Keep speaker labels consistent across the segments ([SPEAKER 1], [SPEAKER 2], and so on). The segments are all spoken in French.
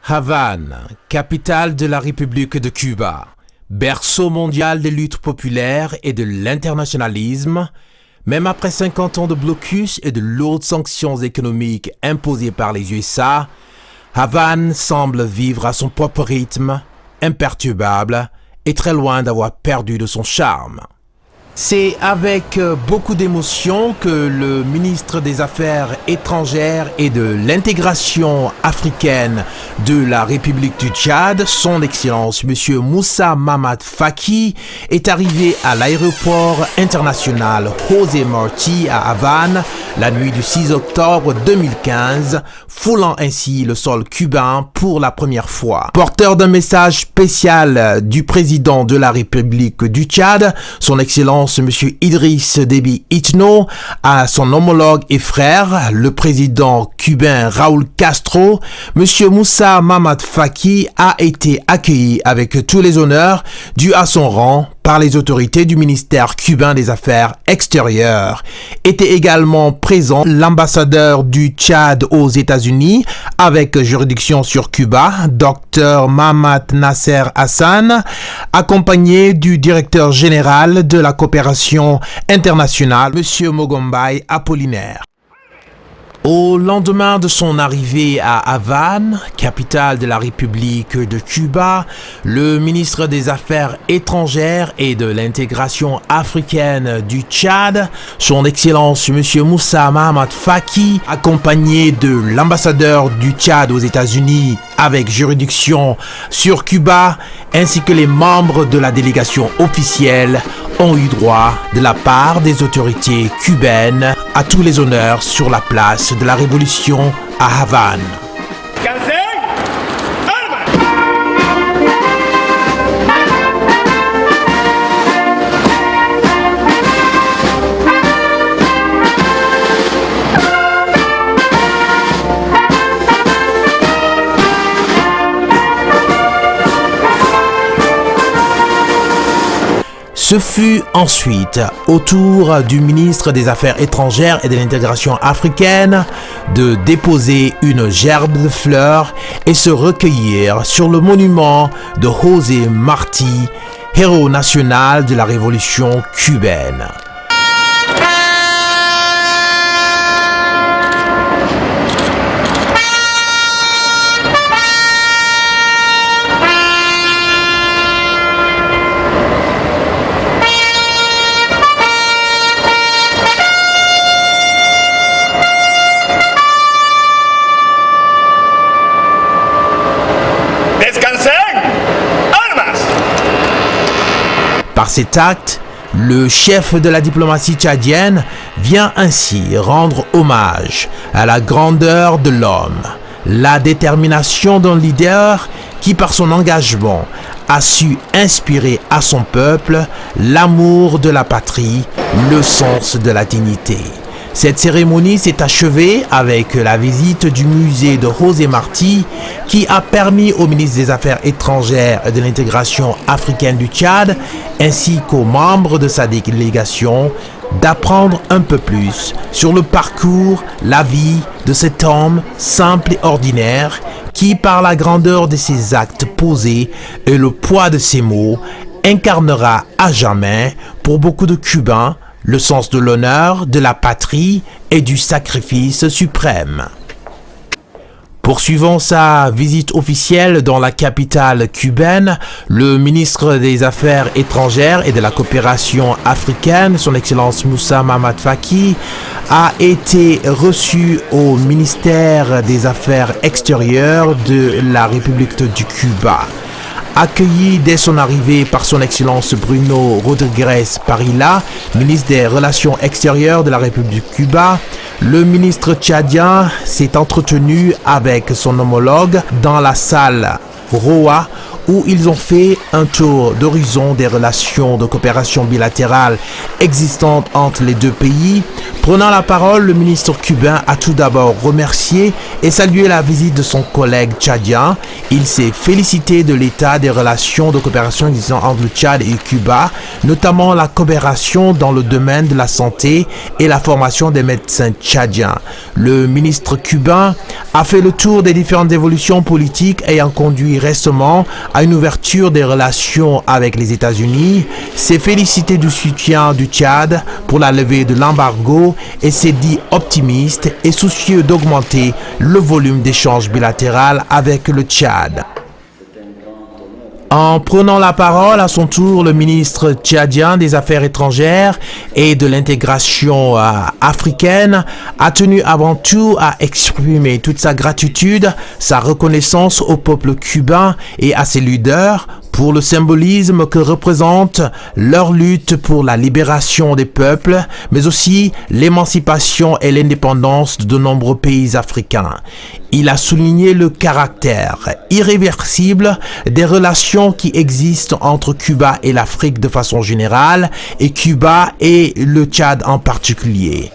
[SPEAKER 1] Havane, capitale de la République de Cuba, berceau mondial des luttes populaires et de l'internationalisme, même après 50 ans de blocus et de lourdes sanctions économiques imposées par les USA, Havane semble vivre à son propre rythme, imperturbable et très loin d'avoir perdu de son charme. C'est avec beaucoup d'émotion que le ministre des Affaires étrangères et de l'intégration africaine de la République du Tchad, son Excellence M. Moussa Mahamat Faki, est arrivé à l'aéroport international José Martí à Havane la nuit du 6 octobre 2015, foulant ainsi le sol cubain pour la première fois. Porteur d'un message spécial du président de la République du Tchad, son Excellence M. Idriss Déby Itno, à son homologue et frère, le président cubain Raúl Castro, M. Moussa Mahamat Faki a été accueilli avec tous les honneurs dus à son rang par les autorités du ministère cubain des Affaires extérieures. Était également présent l'ambassadeur du Tchad aux États-Unis avec juridiction sur Cuba, Dr Mahamat Nasser Hassan, accompagné du directeur général de la coopération internationale, M. Mogombay Apollinaire. Au lendemain de son arrivée à Havane, capitale de la République de Cuba, le ministre des Affaires étrangères et de l'intégration africaine du Tchad, son Excellence M. Moussa Mahamat Faki, accompagné de l'ambassadeur du Tchad aux États-Unis avec juridiction sur Cuba, ainsi que les membres de la délégation officielle, ont eu droit de la part des autorités cubaines à tous les honneurs sur la place de la Révolution à Havane. Ce fut ensuite au tour du ministre des Affaires étrangères et de l'intégration africaine de déposer une gerbe de fleurs et se recueillir sur le monument de José Martí, héros national de la révolution cubaine. Par cet acte, le chef de la diplomatie tchadienne vient ainsi rendre hommage à la grandeur de l'homme, la détermination d'un leader qui, par son engagement, a su inspirer à son peuple l'amour de la patrie, le sens de la dignité. Cette cérémonie s'est achevée avec la visite du musée de José Martí qui a permis au ministre des Affaires étrangères et de l'intégration africaine du Tchad ainsi qu'aux membres de sa délégation d'apprendre un peu plus sur le parcours, la vie de cet homme simple et ordinaire qui, par la grandeur de ses actes posés et le poids de ses mots, incarnera à jamais pour beaucoup de Cubains le sens de l'honneur, de la patrie et du sacrifice suprême. Poursuivant sa visite officielle dans la capitale cubaine, le ministre des Affaires étrangères et de la coopération africaine, son Excellence Moussa Mahamat Faki, a été reçu au ministère des Affaires extérieures de la République du Cuba. Accueilli dès son arrivée par son Excellence Bruno Rodríguez Parilla, ministre des Relations extérieures de la République de Cuba, le ministre tchadien s'est entretenu avec son homologue dans la salle Roa, où ils ont fait un tour d'horizon des relations de coopération bilatérale existantes entre les deux pays. Prenant la parole, le ministre cubain a tout d'abord remercié et salué la visite de son collègue tchadien. Il s'est félicité de l'état des relations de coopération existantes entre le Tchad et Cuba, notamment la coopération dans le domaine de la santé et la formation des médecins tchadiens. Le ministre cubain a fait le tour des différentes évolutions politiques ayant conduit récemment à une ouverture des relations avec les États-Unis, s'est félicité du soutien du Tchad pour la levée de l'embargo et s'est dit optimiste et soucieux d'augmenter le volume d'échanges bilatéraux avec le Tchad. En prenant la parole à son tour, le ministre tchadien des Affaires étrangères et de l'intégration africaine a tenu avant tout à exprimer toute sa gratitude, sa reconnaissance au peuple cubain et à ses leaders pour le symbolisme que représente leur lutte pour la libération des peuples, mais aussi l'émancipation et l'indépendance de nombreux pays africains. Il a souligné le caractère irréversible des relations qui existent entre Cuba et l'Afrique de façon générale et Cuba et le Tchad en particulier.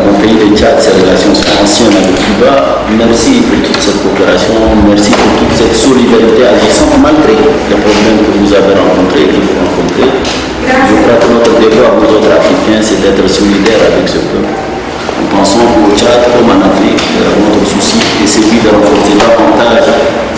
[SPEAKER 2] Mon pays, le Tchad, ses relations sont anciennes avec Cuba. Merci pour toute cette coopération, merci pour toute cette solidarité agissante malgré les problèmes que vous avez rencontrés et que vous rencontrez. Je crois que notre devoir, nous autres Africains, c'est d'être solidaires avec ce peuple. Nous pensons qu'au Tchad, comme en Afrique, notre souci est celui de renforcer davantage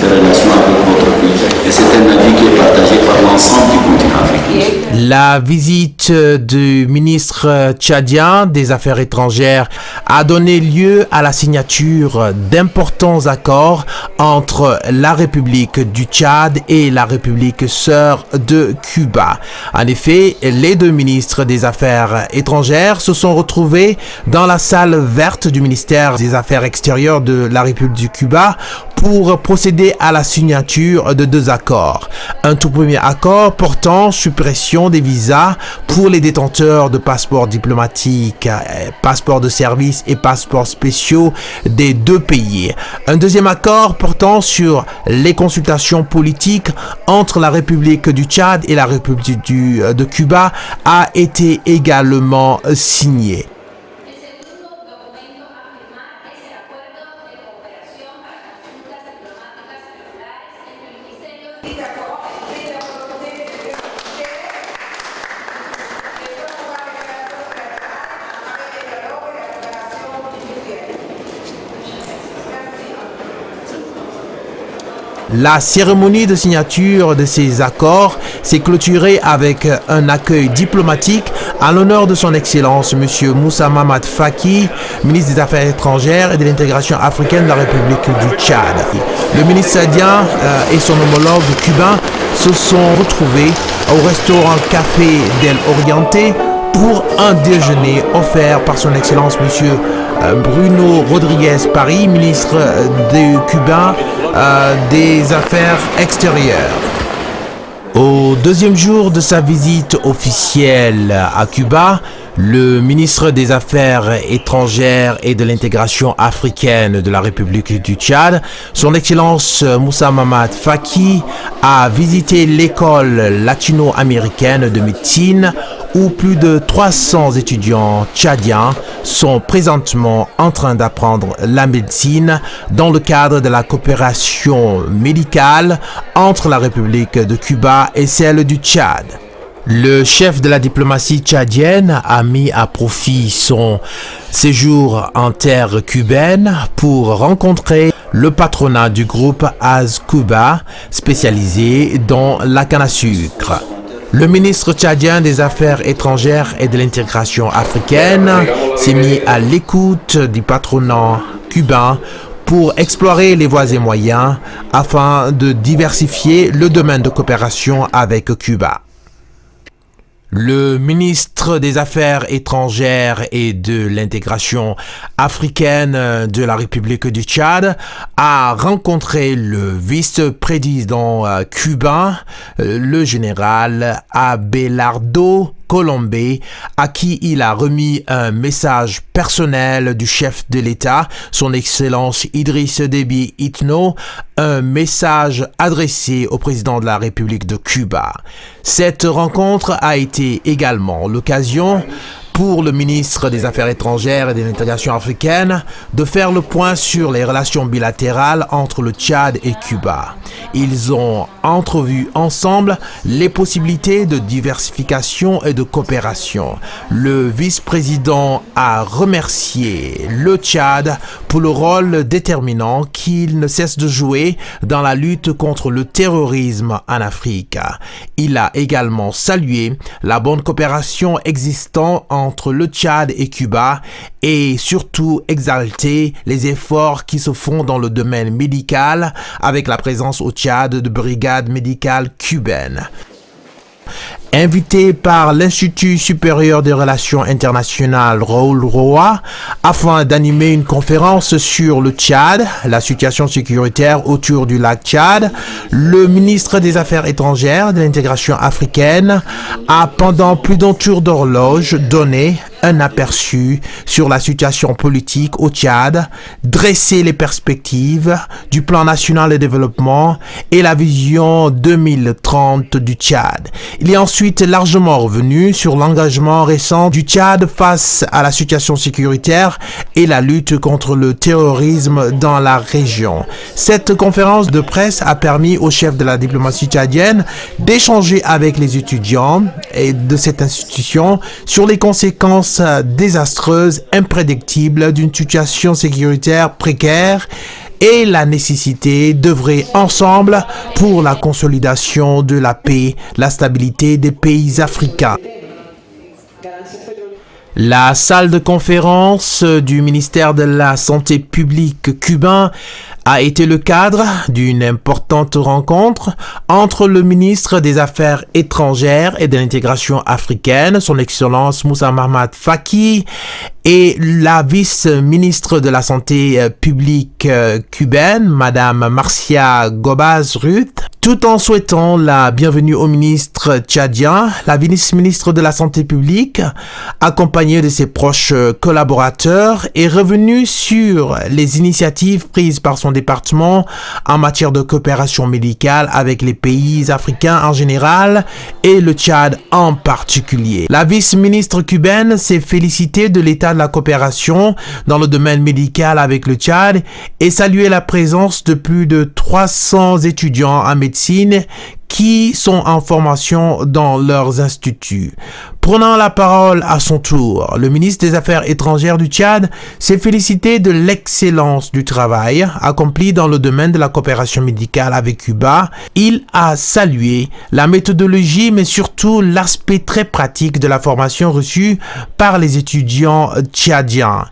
[SPEAKER 2] les relations avec notre pays. Et c'est un avis qui est partagé par l'ensemble du continent africain.
[SPEAKER 1] La visite du ministre tchadien des Affaires étrangères a donné lieu à la signature d'importants accords entre la République du Tchad et la République sœur de Cuba. En effet, les deux ministres des Affaires étrangères se sont retrouvés dans la salle verte du ministère des Affaires extérieures de la République du Cuba pour procéder à la signature de deux accords. Un tout premier accord portant suppression des visas pour les détenteurs de passeports diplomatiques, passeports de service et passeports spéciaux des deux pays. Un deuxième accord portant sur les consultations politiques entre la République du Tchad et la République de Cuba a été également signé. La cérémonie de signature de ces accords s'est clôturée avec un accueil diplomatique à l'honneur de son Excellence M. Moussa Mamad Faki, ministre des Affaires étrangères et de l'intégration africaine de la République du Tchad. Le ministre tchadien et son homologue cubain se sont retrouvés au restaurant Café del Oriente pour un déjeuner offert par son Excellence M. Bruno Rodriguez Parry, ministre cubain des Affaires extérieures. Au deuxième jour de sa visite officielle à Cuba, le ministre des Affaires étrangères et de l'intégration africaine de la République du Tchad, son Excellence Moussa Mamad Faki, a visité l'école latino-américaine de médecine où plus de 300 étudiants tchadiens sont présentement en train d'apprendre la médecine dans le cadre de la coopération médicale entre la République de Cuba et celle du Tchad. Le chef de la diplomatie tchadienne a mis à profit son séjour en terre cubaine pour rencontrer le patronat du groupe Az-Cuba spécialisé dans la canne à sucre. Le ministre tchadien des Affaires étrangères et de l'intégration africaine s'est mis à l'écoute du patronat cubain pour explorer les voies et moyens afin de diversifier le domaine de coopération avec Cuba. Le ministre des Affaires étrangères et de l'intégration africaine de la République du Tchad a rencontré le vice-président cubain, le général Abelardo Colombé, à qui il a remis un message personnel du chef de l'État, son Excellence Idriss Déby Itno, un message adressé au président de la République de Cuba. Cette rencontre a été également l'occasion pour le ministre des Affaires étrangères et de l'intégration africaine de faire le point sur les relations bilatérales entre le Tchad et Cuba. Ils ont entrevu ensemble les possibilités de diversification et de coopération. Le vice-président a remercié le Tchad pour le rôle déterminant qu'il ne cesse de jouer dans la lutte contre le terrorisme en Afrique. Il a également salué la bonne coopération existante entre le Tchad et Cuba et surtout exalté les efforts qui se font dans le domaine médical avec la présence au Tchad de brigades médicales cubaines. Invité par l'Institut supérieur des relations internationales Raoul Roa afin d'animer une conférence sur le Tchad, la situation sécuritaire autour du lac Tchad, le ministre des Affaires étrangères de l'intégration africaine a pendant plus d'un tour d'horloge donné un aperçu sur la situation politique au Tchad, dressé les perspectives du plan national de développement et la vision 2030 du Tchad. Il est ensuite largement revenu sur l'engagement récent du Tchad face à la situation sécuritaire et la lutte contre le terrorisme dans la région. Cette conférence de presse a permis au chef de la diplomatie tchadienne d'échanger avec les étudiants et de cette institution sur les conséquences désastreuses, imprédictibles d'une situation sécuritaire précaire et la nécessité d'œuvrer ensemble pour la consolidation de la paix, la stabilité des pays africains. La salle de conférence du ministère de la Santé publique cubain a été le cadre d'une importante rencontre entre le ministre des Affaires étrangères et de l'intégration africaine, son Excellence Moussa Mahamat Faki, et la vice-ministre de la Santé publique cubaine, Madame Marcia Gobaz-Ruth, tout en souhaitant la bienvenue au ministre tchadien. La vice-ministre de la Santé publique, accompagnée de ses proches collaborateurs, est revenue sur les initiatives prises par son département en matière de coopération médicale avec les pays africains en général et le Tchad en particulier. La vice-ministre cubaine s'est félicitée de l'état de la coopération dans le domaine médical avec le Tchad et salué la présence de plus de 300 étudiants en médecine qui sont en formation dans leurs instituts. Prenant la parole à son tour, le ministre des Affaires étrangères du Tchad s'est félicité de l'excellence du travail accompli dans le domaine de la coopération médicale avec Cuba. Il a salué la méthodologie, mais surtout l'aspect très pratique de la formation reçue par les étudiants tchadiens.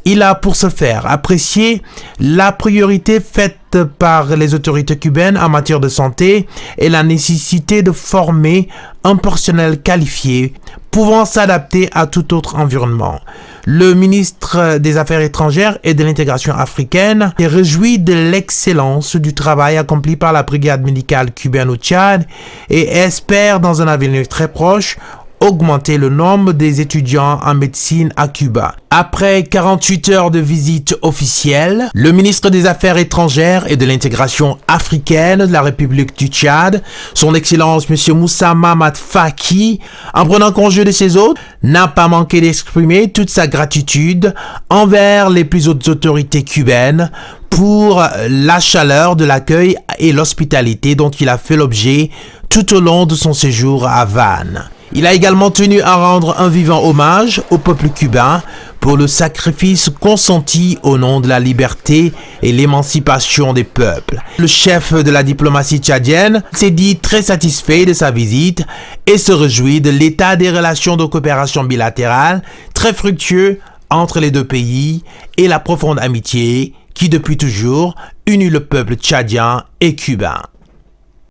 [SPEAKER 1] Il a pour ce faire apprécié la priorité faite par les autorités cubaines en matière de santé et la nécessité de former un personnel qualifié pouvant s'adapter à tout autre environnement. Le ministre des Affaires étrangères et de l'intégration africaine est réjoui de l'excellence du travail accompli par la brigade médicale cubaine au Tchad et espère dans un avenir très proche augmenter le nombre des étudiants en médecine à Cuba. Après 48 heures de visite officielle, le ministre des Affaires étrangères et de l'intégration africaine de la République du Tchad, son Excellence M. Moussa Mahamat Faki, en prenant congé de ses hôtes, n'a pas manqué d'exprimer toute sa gratitude envers les plus hautes autorités cubaines pour la chaleur de l'accueil et l'hospitalité dont il a fait l'objet tout au long de son séjour à Havane. Il a également tenu à rendre un vivant hommage au peuple cubain pour le sacrifice consenti au nom de la liberté et l'émancipation des peuples. Le chef de la diplomatie tchadienne s'est dit très satisfait de sa visite et se réjouit de l'état des relations de coopération bilatérale très fructueux entre les deux pays et la profonde amitié qui depuis toujours unit le peuple tchadien et cubain.